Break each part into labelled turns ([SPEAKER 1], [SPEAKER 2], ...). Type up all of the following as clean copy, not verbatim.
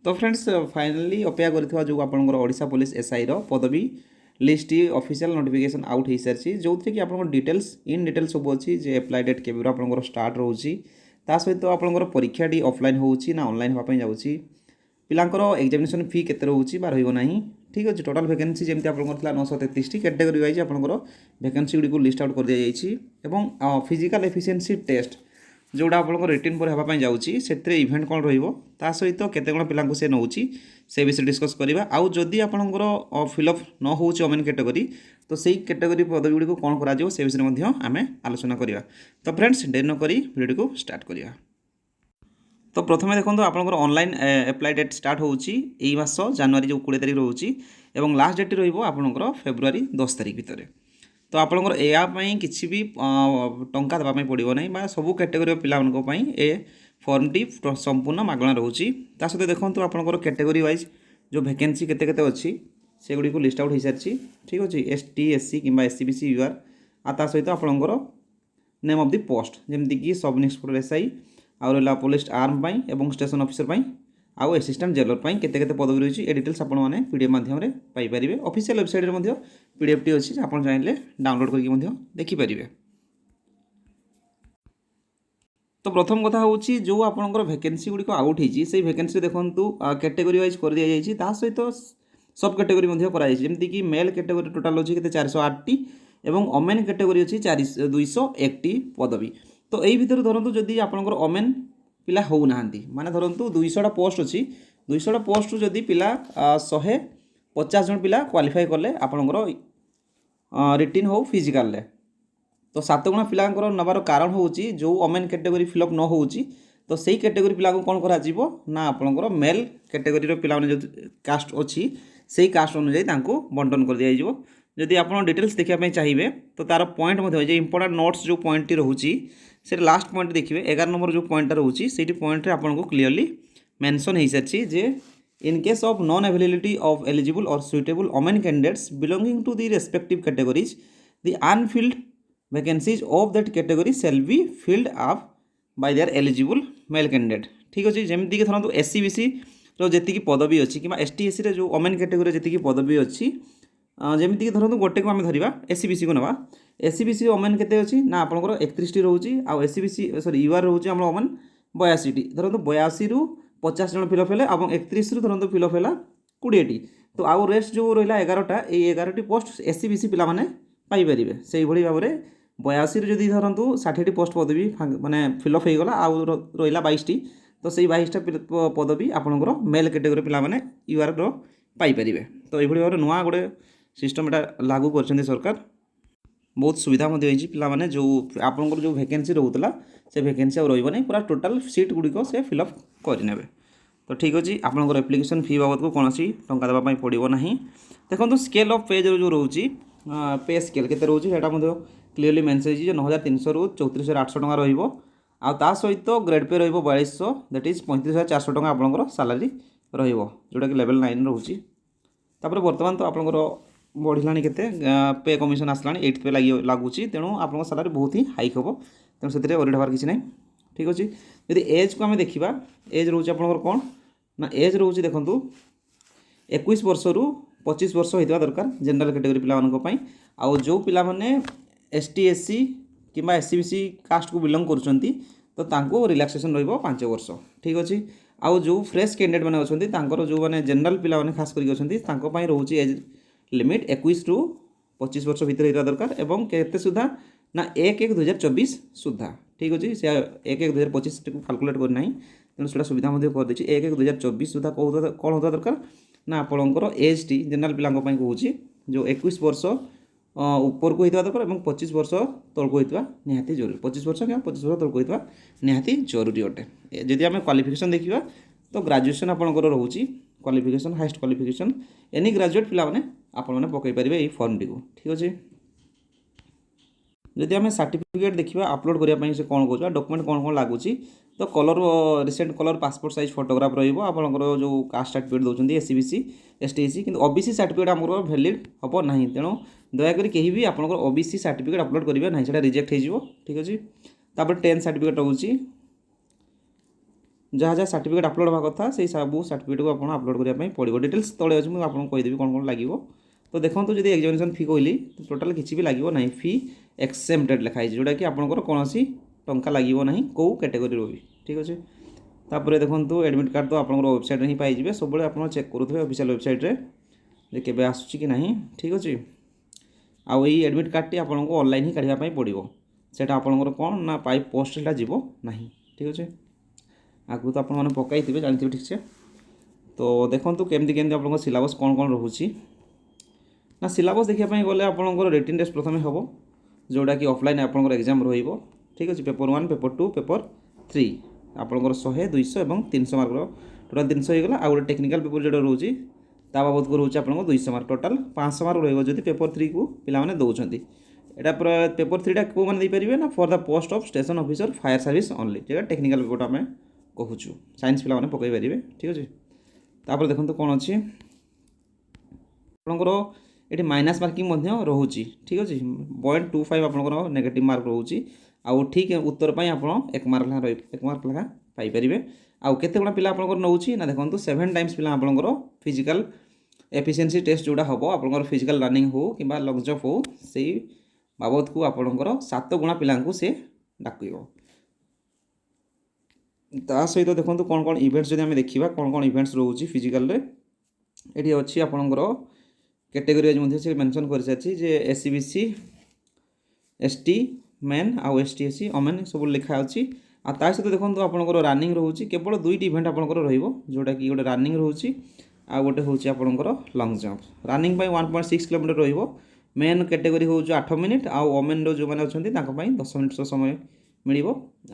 [SPEAKER 1] तो friends finally अपेक्षा करथिबा जो आपनकर ओडिशा पुलिस एसआई रो पदवी लिस्ट ऑफिशियल नोटिफिकेशन आउट हो सारी जो कि आप डिटेल्स इन डिटेल्स सब अच्छी जे एप्लाई डेट के आप स्टार्ट रोची ता सहित आपंकर परीक्षाटी ऑफलाइन होची ना ऑनलाइन होगापी जाऊँगी पिलांकर एग्जामिनेशन फी केते रोची बा रहिबो नाही ठीक अच्छे टोटाल वैकेंसी जमी आप 933 कैटेगरी वाइज आपंकर वैकेंसी गुड़ी लिस्ट आउट कर दिया जाइए फिजिकल एफिशिएंसी टेस्ट जोड़ा आप रिटर्न पर होगापी जाऊँगी से इवेंट कौन रा सहित केते पिला से नौ से विषय डिस्कस करवा आउ जदि आपंकर फिलअप न हो ओमेन कैटेगरी तो सही कैटेगरी पदवी गुड़ी कौन करा से विषय आम आलोचना करवा। तो फ्रेंड्स डेरी नक वीडियो को स्टार्ट करवा। तो प्रथम देखो आपंकर ऑनलाइन एप्लाई डेट स्टार्ट होई मास जनवरी जो 20 तारीख रोचे और लास्ट डेट रहा फेब्रुआरी 10 तारीख भितर। तो आपंकर यापाई किसी भी टंका देवाई पड़ो ना सबू कैटेगोरी पाई ए फर्मटी संपूर्ण मागणा रोचे। सहित देखो आपंकर कैटेगोरी वाइज जो वैकेंसी केते केते अच्छी से गुड़ी को लिस्ट आउट हो सारी ठीक अच्छे एसटी एससी कि एससी बीसी यूआर आ सहित आपंकर नेम ऑफ द पोस्ट जमीक सब इन्स्पेक्टर एसआई आउ रहा पुलिस आर्म पाई एवं स्टेशन ऑफिसर पाई आउ असिस्टेंट जेलर पाई केते केते पदवी रही है डिटेल्स आपने पीडीएफ माध्यम पाइपर ऑफिशियल वेबसाइट में पीडीएफ टी अच्छी आप चाहिए डाउनलोड करके देखिपारे। तो प्रथम कथा हूँ जो आपंकर वैकेंसी गुड़ी आउट होती से वैकेंसी देखूँ कैटेगरी वाइज कर दी जाए सहित सब कैटेगरी कराई मेल कैटेगरी टोटाल अच्छी के 408 एवं ओमेन कैटेगरी अच्छी 201 पदवी। तो यही भितर धरतु जदि आपंकर ओमेन पिला होना माने धरतु 200टा पोस्ट अच्छी 200टा पोस्ट जदि पिला 150 जन पिला क्वालिफाई कले आपंकर रिटिन हो फिजिकाल तो 7 गुणा पिला नबार कारण हूँ जो ओमेन कैटेगरी फिलअप न हो तो सही कैटेगरी पिला कौन करा ना आपंकर मेल कैटेगरी पिला जो कास्ट अच्छी से कास्ट अनुजाई बंटन कर दिया जदि आप डिटेल्स देखा चाहिए तो तार पॉइंट इंपोर्टेंट नोट्स जो पॉइंट रोचे से लास्ट पॉइंट देखिए 11 नंबर जो पॉइंटा रोचे से पॉइंट आपको क्लीयरली मेंशन हो सारी जे in case of non availability of eligible और suitable women candidates belonging to the respective categories the unfilled vacancies of that category shall be filled up by their eligible male candidate ठीक अच्छे जमीक धरतु SC BC जी पदवी अच्छी कि ST SC जो women category जी पदवी अच्छी जमीक धरतु गोटे को आम धरवा एससी बीसी को नवा एससी बीसी वोमेन केते अच्छी ना आपंकर 31 रोचे आउ एससी बीसी सॉरी यूआर रोचे आम वोमेन 82 धरतु 82 रु 50 जन फिलअप है और 31 रु धरतु फिलअप है 20 तो आउ रेस्ट जो रहा 11टा ये 11टी पोस्ट एससी बीसी पिला माने पाइपर से भाव में 82 जदि धरतु 60टी पोस्ट पदवी माने फिलअप हो गला आउ रहा 22टी तो से 22टा पदवी आपंकर मेल कैटेगरी पिला माने यूआर पाइपर। तो ये भाव में नुआ गोटे सिस्टम एटा लागू कर सरकार बहुत सुविधा पाने जो आपंकर जो वैकेंसी रोला से वैकेंसी और रही पूरा टोटाल सीट गुड़िक से फिलअप करे। तो ठीक अच्छे आपंकर एप्लिकेशन फी बाबद को कौन टंका देवाई पड़ो ना देखो स्केल ऑफ पे जो रोचे पे स्केल के रोचे क्लीयरली मेंशन 9300 रु 34800 टका रहिबो आ सहित ग्रेड पे रहिबो 4200 दैट इज 35400 टका आपंकर सैलरी रहिबो जोटा कि लेवल 9 रोचे। तापर वर्तमान तो आपंकर बढ़ला के पे कमिशन आसला 8th पे लगुच तेणु आप सालारी बहुत ही हाइक हम तेणु से ओरिड हबार किसी ना ठीक अच्छे। जदि एज को आम देखा एज रोचे आपंकर कौन ना एज रोचे देखूँ 21 वर्ष रु 25 वर्ष होता दरकार जनरल कैटेगरी पिला आउ जो पिला माने एसटी एससी कि एससी बीसी कास्ट को बिलोंग कर रिलैक्सेशन रहिबो 5 वर्ष ठीक अच्छे। आउ जो फ्रेश कैंडिडेट मैंने अच्छा जो मैंने जनरल पिला खास करके रोचे एज लिमिट 21 रु 25 वर्ष भितर होता दरकार एवं केते सुधा ना 1/1/2024 सुधा ठीक अच्छे से 1/1/2025 कैलकुलेट करना तेणु से सुविधा कर दी 1/1/2024 सुधा कौन होता दरकार ना आपंकर एज टी जनरल पिला कहूँ जो 21 वर्ष ऊपर को होता दरकार और 25 वर्ष तल को होता निहाती जरूरी 25 वर्ष क्या 25 वर्ष तल को होता निहाती जरूरी अटे। जदि आम क्वालिफिकेशन देखा तो ग्रेजुएशन आपंकर रोचे qualification highest qualification any graduate पिला माने आपण मैंने पकई पारे ये फर्म टी ठीक अच्छे। जदि आम सर्टिफिकेट देखा अपलोड करने से कौन कौन डॉक्यूमेंट कौन कौन लगुच तो colour recent colour passport size photograph रहा जो कास्ट सर्टिफिकेट दौरान एससी बीसी एसटी एससी कि ओबीसी सर्टिफिकेट आम वैलिड हम ना तेणु दयाकोरी कहीं भी आप ओबीसी सर्टिफिकेट अपलोड करेंगे ना से रिजेक्ट हो ठीक अच्छे। तापर 10 सर्टिफिकेट रोचे जहाँ जहाँ सर्टिफिकेट अपलोड हवा कथा से सब सर्टिफिकेट को आप अपलोड करने पड़ो। डिटेल्स तले अच्छे मुझे आपको कहीदेवी कौन कौन लगे। तो देखो जब एग्जामिनेशन फी कहली तो टोटाल किसी भी लगे ना, फी एक्सेप्टेड लिखाई जोटा कि आपंकर कौन टंका लगे ना कौ कैटेगोरी भी। ठीक अच्छे। तापर देखो एडमिट कार्ड तो आप वेबसाइट ही पाइबे, सब आप चेक करुवे ऑफिशियल वेबसाइट के आसूँ कि ना। ठीक अच्छे। आउ ये एडमिट कार्ड आपको ऑनलाइन ही काढ़ापी पड़ो, से आपंकर कौन ना पाइप पोस्ट जीव ना। ठीक अच्छे। आगु तो आपने पकई थे जानते ठीक से। तो देखो केमती केमती आप सिलेबस कौन कौन रोचे ना। सिलेबस देखापी गले आपंकर रिटन टेस्ट प्रथम हम जोटा कि ऑफलाइन आपंकर एग्जाम रो। ठीक अच्छे। पेपर 1 पेपर 2 पेपर 3 आपंकर 100 200 और 300 मार्क टोटाल 300 होगा। आ गए टेक्निकल पेपर जो रोचे बाबद को रोचे आप 200 मार्क टोटाल 500 मार्क रही पेपर 3 को पिलाने दौरान। एटा पेपर 3 टा कौ मैंने देपारे ना for the post of station officer fire service only, जो टेक्निकल पेपर आम कहूँ साइंस पिला माने पकई पारे। ठीक अच्छे। तापर देखो कौन अच्छे आपंकर ये माइनस मार्किंग रोचे। ठीक अच्छे। 0.25 आपंकर नेगेटिव मार्क रोचे। आउ ठीक उत्तर पर आप 1 मार्क लेखा 1 मार्क लेखा पाइपर। आउ केते गुणा पिला आपंकर नौची ना देखो 7 टाइम्स पिला आपंकर फिजिकल एफिशिएंसी टेस्ट जोड़ा हम आपंकर फिजिकल रनिंग हो कि लंग जंप हो से बाबद को आपंकर 7 गुणा पिला से डाक। ता सहित देखो कौन कौन इवेंट्स जब आम देखा कौन कौन इवेंट्स रोचे फिजिकल ये अच्छी आपंकर कैटेगरी से मेंशन कर सारी जे एससीबीसी एसटी मेन आउ एसटी एससी ओमेन सब लिखा अच्छी। आ सहित देखो आपंकर रनिंग रोचे केवल 2टी इवेंट आपंकर रोटा कि गोटे रनिंग रोचे आ गोटे हूँ आपंकर लंग जंप। रनिंग 1.6 किलोमीटर रो। मेन कैटेगरी हूँ 8 मिनिट आउ ओमेन जो मैंने अच्छा 10 मिनिट समय मिल।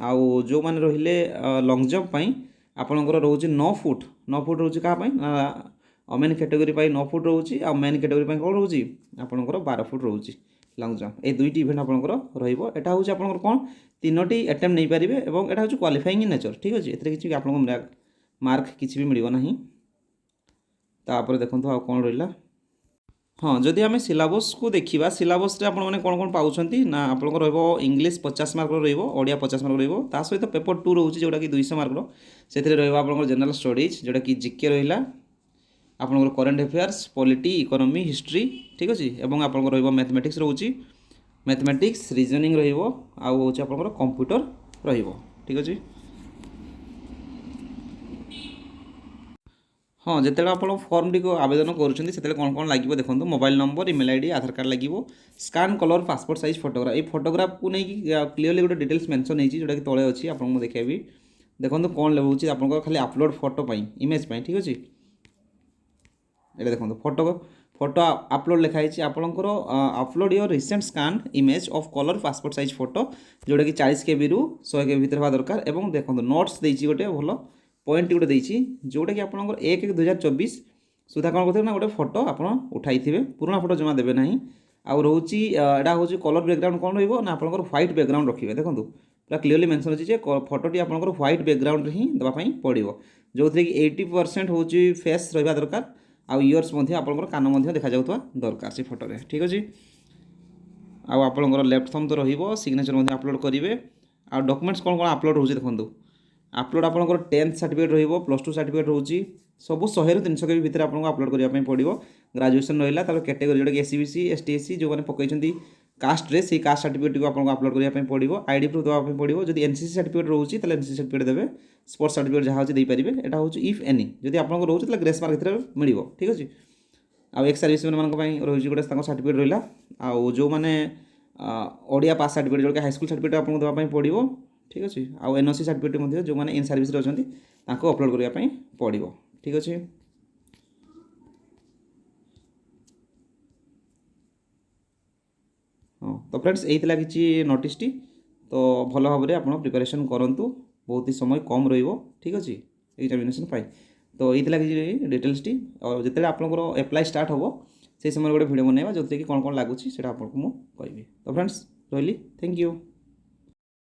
[SPEAKER 1] आउ जो मैंने रहिले लंग जंप आपंकर रोचे 9 फुट। 9 फुट रोचे क्या ओमेन कैटेगरी 9 फुट रोचे आ मेन कैटेगरी कौन रोचे आपंकर 12 फुट रोचे लंग जंप। ये 2टी इवेंट आपंकर रहा हूँ आपंकर कौन 3टी अटेम्प्ट नहीं पारे और यहाँ हूँ क्वालिफाइंग इन नेचर। ठीक अच्छे। ये किसी आप मार्क किसी भी मिलना। तापर देखो आ कौन रहा। हाँ जदि आम सिलेबस को देखा सिलेबस आपने कौन कौन पाँच ना आप इंग्लीश 50 मार्क रोडिया 50 मार्क रो सहित पेपर 2 रोचे जोटा कि 200 मार्क से आप जनरल स्टडीज जोटा कि जीके रहा आपंकर current affairs polity economy history. ठीक अच्छे। और आप मैथमेटिक्स रोचे मैथमेटिक्स रीजनिंग रोचे आपंकर कंप्यूटर रो। ठीक अच्छे। हाँ जिते आप फर्म टी आवेदन कर कौन कौन लगे देखो मोबाइल नंबर इमेल आईडी आधार कार्ड लगे scan colour passport size photograph ये फोटोग्राफ को लेकिन क्लीयरली गोटे डिटेल्स मेंशन होती जोटा कि तले अच्छी आपको देखेबी। देखो कौन रोचे आप खाली अपलोड फोटो इमेज। ठीक अच्छे। ये देखो फोटो फोटो अपलोड लिखाई आपंकर upload your recent scan image of colour passport size photo जोटा कि 40 KB रु 100 KB भितर हवा दरकार। और देखो नोट्स देती गोटे भल पॉइंट गोटे देती जोटा कि आपंकर 1/1/2024 सुधा कौन करते ना गोटे फोटो आप उठाई थे पुराना फोटो जमा देवे ना। आउ रोचे यहाँ हूँ कलर बैकग्राउंड कौन रहा आपंकर व्हाइट बैकग्राउंड रखिए। देखो पूरा क्लीयरली मेंशन अच्छी फोटोटी आपंकर व्हाइट बैकग्राउंड ही देवाई पड़ो जो थी कि 80% हूँ फेस रहा दरकार आउ इयर्स आपंकर कान देखा जाऊा दरकार से फोटो। ठीक अच्छे। आउ आपंकर लेफ्ट थंब तो रो सिग्नेचर अपलोड करेंगे। आ डॉक्यूमेंट्स कौन कौन अपलोड हो देखो अपलोड आपंकर 10th सर्टिफिकेट +2 सर्टिफिकेट रोचे सब 100 ରୁ 300 KB भितर आपको अपलोड करने पड़ो। ग्रेजुएशन रहा तार कैटेगरी जोटा कि एससीबीसी एसटी एससी जो मैंने पकई कास्ट्रे से कास्ट सर्टिफिकेट को आपको अपलोड करने पड़ो। आईडी प्रूफ देवाई पड़ो। जब एनसीसी सर्टिफिकेट रोचे तो एनसीसी सर्टिफिकेट देवे स्पोर्ट्स सर्टिफिकेट जहाँ अच्छे देपारे। यहाँ हूँ इफ एनी जब आपको रोचे तो ग्रेस मार्क मिल। ठीक अच्छे। आउ एक्स सर्विस मैन रोचे गोटे सर्टिफिकेट रहा आउ जो मैंने ओडिया पास सर्टिफिकेट जो हाईस्कल सर्टिफिकेट आपको देवाई पड़ो। ठीक अच्छे। आउ एनओसी सर्टिफिकेट जो मैंने इन सर्विस अच्छा अपलोड करने पड़ो। ठीक अच्छे। हाँ तो फ्रेंड्स यही किसी नोटिस टी तो भल भाव में आप प्रिपरेशन करूँ बहुत ही समय कम रो। ठीक अच्छे एग्जामिनेशन तो ये किसी डिटेल्स टी और जिते आपंकर एप्लाई स्टार्ट हम से समय गोटे वीडियो बनवा जो कि कौन कौन लगुच आपको मुझे तो फ्रेंड्स रही थैंक यू।